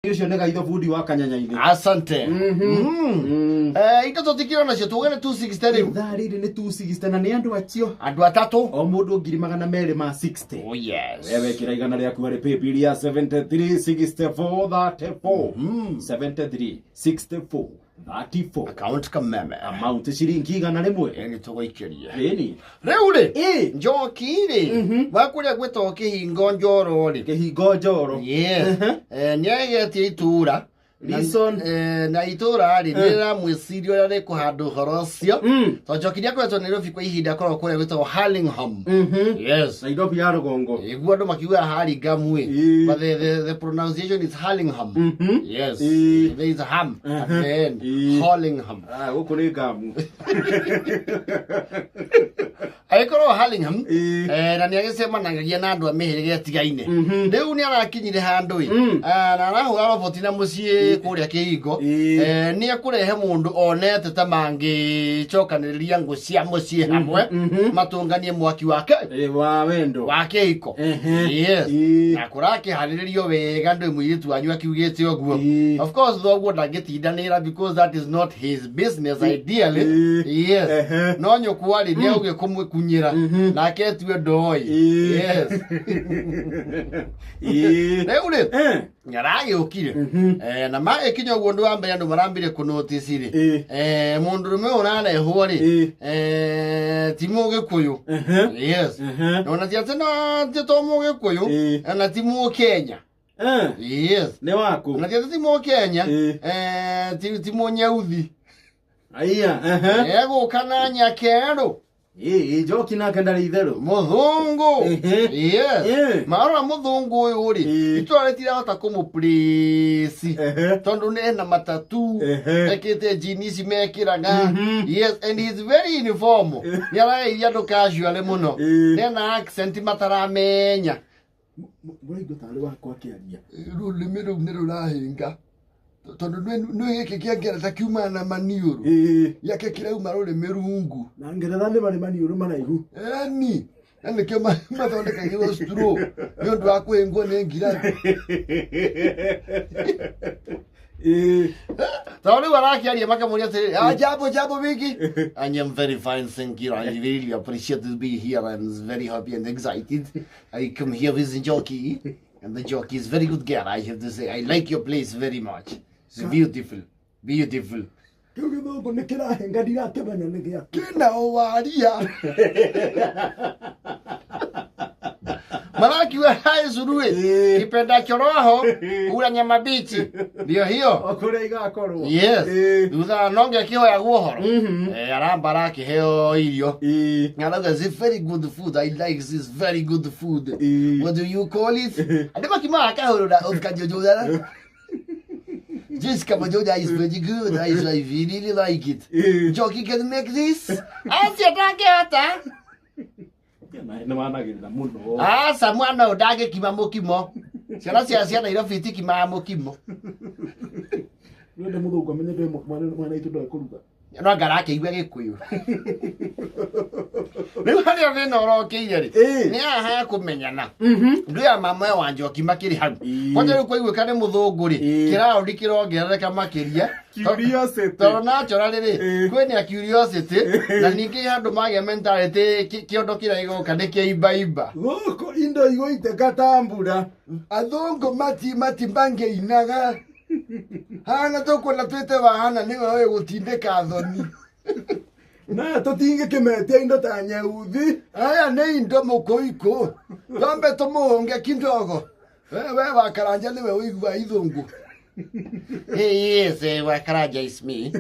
Yosho nega ido foodi wa kanyanya-ini. Asante. Ito totikiro nacio tugene 260 riu. Thari ni 260 na ni andu achio. Andu atatu. O mundu ngiri magana meri ma 60. Oh yes. Wewe kira igana ryaku ari PayPal ya 736434. 736434. Account kameme. Amount shilingi igana rimwe. Eni tugoikeria. Eni. Reule. Njoki ri. Wakuria gwito kihingo njoro ri. Kihingo njoro. Yes. Nyegetie itura. Reason na itura ri nira mwicirio ria kuhandu horo cio. To njokiria kwetwo Nairobi kwa ihinda korwo kuria gwito Hurlingham. Yes. Nairobi ya rugongo. Iguo andu makiuga Hurlingham but the pronunciation is Hurlingham. Yes. There is a ham at the end. Hurlingham. Guku ni gamu. Aikoro Hurlingham na ni agicemanagagia na andu amihirige atigaine. Riu ni arakinyire handu na arahuga roboti na mucii kuria kihingo ni akurehe mundu onete ta mangi chokaniria ngo cia mucii hamwe matunganie mwaki wake wa wendo wa kihiko. Yes. Na kuraki hariririo wega ndu mwiritu wanyu akiugite oguo. Of course though ndagitindanira because that is not his business ideally. Yes. No nyokwari ni auge kumwikunyira nake etwe ndoi. Yes. Reule ngarage ukire na ma ekinyo guo ndu ambe andu marambire ku notice ri mundu rume urana ehwo ri timu gikuyu. Yes. No na tia tena titomu gikuyu na timu Kenya. Yes. Ne wako na tia timu Kenya timu nyeuthi. Aya Ego kana nyakero. Njoki nake ndari itheru Muthungu. Yes. Mara muthungu uyu ri itwaretira hota kumuplace tondu ne na matatu ekete jeans mekiraga. Yes, and he is very uniform. Yara yado casual muno na accent mataramenya murigo tari wako akiaria rulimiru nirurahinga tondu nwe giki kiangera ta kiuma na maniuru yake kirauma rulimiru na ngeretha ni bari maniuru maraihu eni kio mathondeka giro stro ni undu wa kwingwo ni ngira Tawali warakiaria makamuria atiri jabo wiki. I am very fine, thank you. I really appreciate to be here. I'm very happy and excited. I come here with the jockey, and the jockey is very good girl. I have to say, I like your place very much. It's beautiful, beautiful. Kina owaria. Maraki wa hai zurue kipenda choroho ula nyama bichi ndio hiyo okure igakorwo. Yes. Duza nonge kiho ya guhoro arambara kiheo irio ngalaga is very good food. I like this very good food. What do you call it? Adema kimara kahoro ukajojoda Just Kamajoda is very good. I really like it. Jockey can make this. Asiatake Asa mwana odage kimamo kimo. Ciana cia Nairobi tikimamo kimo. Ndio muthungu amenye ndo mwana itu ndo kuruga. No ngarake igwe gikuyu. Riu haria thina urokiire ri. Ni aha kumenyana. Ndu ya mama wa Njoki makiri hau. Kwanja riu kwaigwe kane muthungu ri. Kirao ndikirongerereka makiria. Curiosity. To natural ri. Kweni a curiosity na ningi handu mage mentality kiondo kira igoka nikiimba. Goko indo igoite katambura. Athungu mati bange inaga. Hana toko la twete bahana ni wewe gutindeka thoni. Na totinge kemetia indo ta nyeuthi. Aya ne indo mukoiko. Gambe tumuonge kindogo. Wewe wakaranja ni wewe igwa ithungu. Yes, wakaranja is me.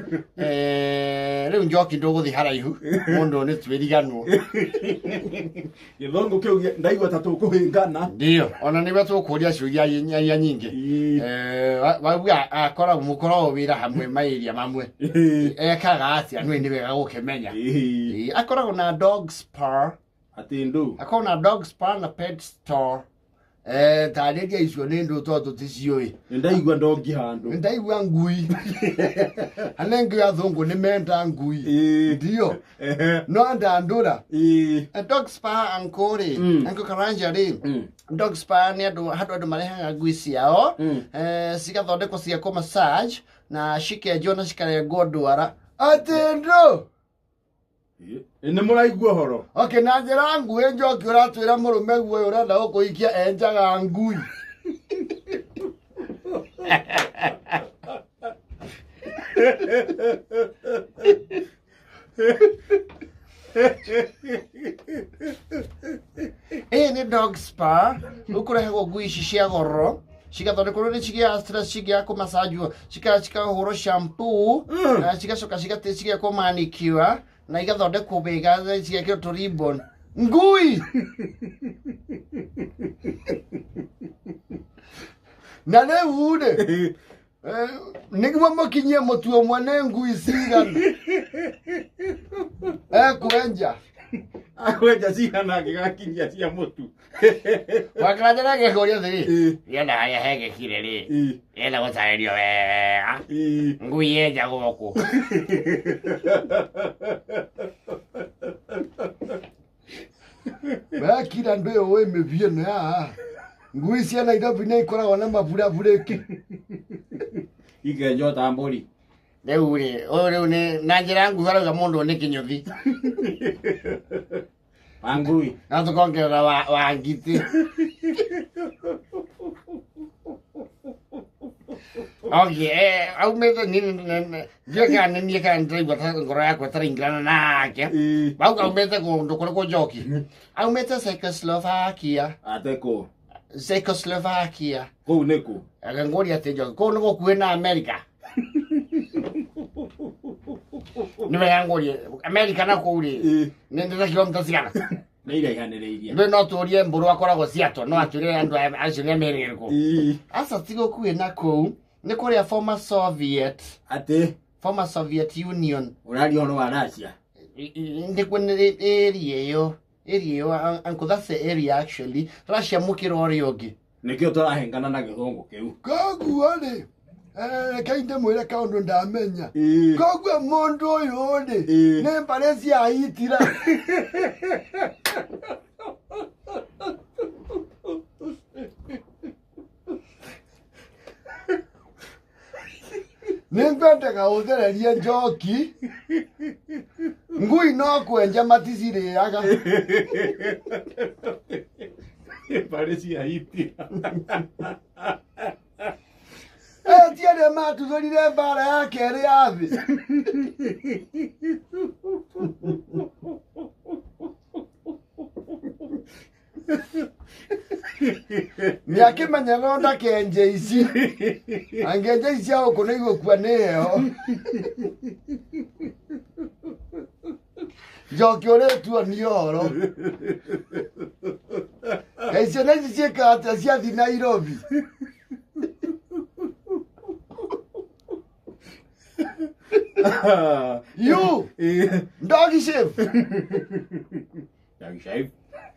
Riu Njoki ndoguthi haraihu. Mundu ni twiriganwo. Githongo kiu ndaigwa tatu kuhingana. Ndio, ona niwe tukuria ciuria nyingi. Wauga akora mukoro wira hamwe mairia mamwe. Ekaga atia nwe ni wega gukemenya. Akora na dog spa. Atindu. Akora na dog spa na pet store. Tareria icio ni ndu toto ticioi. Ndaigwa ndongi handu. Ndaigwa ngui. Anengi athungu ni menda ngui. Ndio. No andandura. A dog spa ankore. Anko karanja ri. dog spa nĩ andũ marehaga ngui ciao cigathondekwo ciakwo massage na cikenjwo na cikarengwo ndwara atĩndũ nĩ mũraigua horo okay na njĩra nguhĩ Njoki ũratwĩra mũrũme guo ũyũ ũrenda gũkũhikia enjaga ngui nĩ dog spa ũkũrehagwo ngui ici cia goro cigathondekwo nĩ cigĩa stress cigĩa kũmasajwo cikahũrwo shampoo na cigacoka cigekwo manicure na igathondekwo wega cigekĩrwo tũribbon ngui na rĩu-rĩ nĩguo mũkinyie mũtu ũmwe nĩ ngui cigana ekwenja akwenja cigana angĩgakinyia cia mũtu wakĩranjĩra gĩkũria thĩ gĩenda harĩa hegĩkire-rĩ gĩenda gũtarĩrio wega ngui yenja gũkũ wekira andũ ũyũ wĩ mĩbieno yaha ngui cia Nairobi nĩ ikoragwo na maburaburĩki ikenjwo ta mbũri rĩu-rĩ ũyũ nĩ na njĩra ngui arauga mũndũ nĩ kĩnyũthi wa ngui na tũkongerera wa ngiti okay aumĩte ndiũĩ nĩ niĩ kana ndĩraigua ngoro yakwa ĩtaraingĩrana nake bau aumĩte kũndũ kũrĩkũ Njoki aumĩte Czechoslovakia atekũ Czechoslovakia kũu nĩkũ ngũria atĩ Njoki kũu nĩ gũkuhĩ na America nĩ wega ngũrie America na kũu-rĩ nĩ ta kilomita cigana nĩ iraihanĩrĩirie ndĩ no tũrie mbũrũ akoragwo Seattle no atwĩre andũ acio nĩ America kũ aca ti gũkuhĩ na kũu nĩ kũrĩa former Soviet Union ũraria ũhoro wa Russia ndĩkuo nĩ area ĩyo uncle that's the area actually Russia mũkĩra ũrĩa ũngĩ nĩkĩo tũrahengana na gĩthũngũ kĩu koguo-rĩ reke ndĩmwĩre kaũndũ ndamenya koguo mũndũ ũyũ-rĩ nĩ mbarĩ cia Hitler nĩngwendaga ũthererie Njoki ngui no kwenja maticirĩaga mbarĩ cia Hitler tiarĩa matuthũrire mbara ya kerĩ ya thĩ nĩakĩmenya no ndakenje ici angĩenja ici cia gũkũ nĩ igũkua nĩ heho Njoki ũrĩtuonia ũhoro icio nĩ ici ciĩkaga atĩa ciathi Nairobi you doggy shave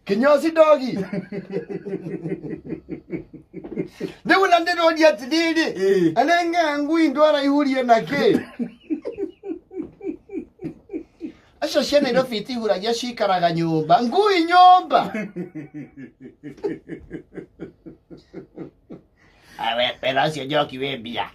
kinyozi doggy nĩguo na ndĩroria atĩrĩrĩ anenga ngui ndwara ihurie nakĩ acio cia Nairobi itihuragia cikaraga nyũmba ngui nyũmba wĩra ũcio Njoki wĩ mbia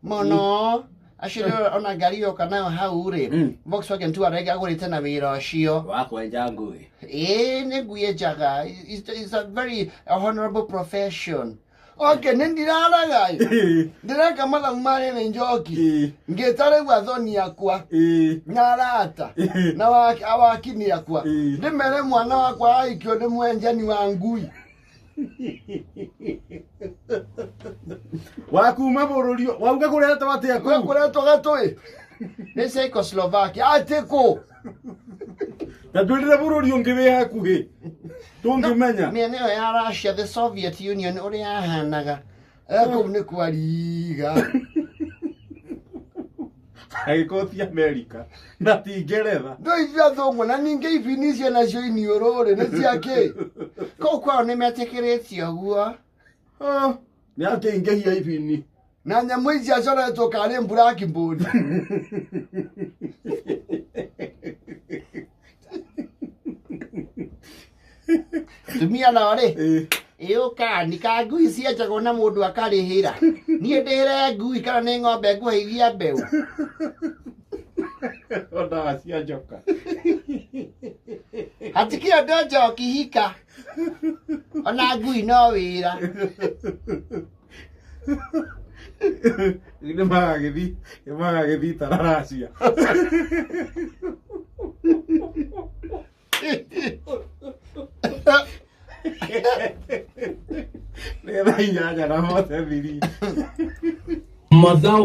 mũno acio ona ngari yoka nayo hau-rĩ Volkswagen Touareg agũrĩte na wĩra ũcio wa kwenja ngui nĩ ngui enjaga it's a very honorable profession okay nĩ ndiraraga ndĩreka mathabu marĩ nĩ Njoki ngĩta rĩu athoni akwa na arata na awakini akwa ndĩmere mwana wakwa aikio nĩ mwenjani wa ngui wakuma bũrũri wauga kũretwo atĩa kũu kũretwo gatũĩ nĩ Czechoslovakia atĩkũ na ndũrire bũrũri ũngĩ wĩ hakuhĩ tũngĩmenya mĩena ĩyo ya Russia the Soviet Union ũrĩa yahanaga kũu nĩ kwariga agĩkorwo ti America na ti Ngeretha ndũithia thũngũ na ningĩ ibini icio nacio iniũrũ-rĩ nĩ ciakĩ kũu kwao nĩ metĩkĩrĩtie ũguo nĩ akĩingĩhia ibini na nyamũ ici acoretwo karĩ blackboard tumia no ri ka ni ka ngui cienjagwo na mundu akarihira nie ndire ngui kana ni ng'ombe nguheithia mbeu Onda cia njoka. hatikio ndo njoki hika ona ngui no wira Nĩ magagĩthi tararacia. Nĩ thaa inyanya na mote thiri.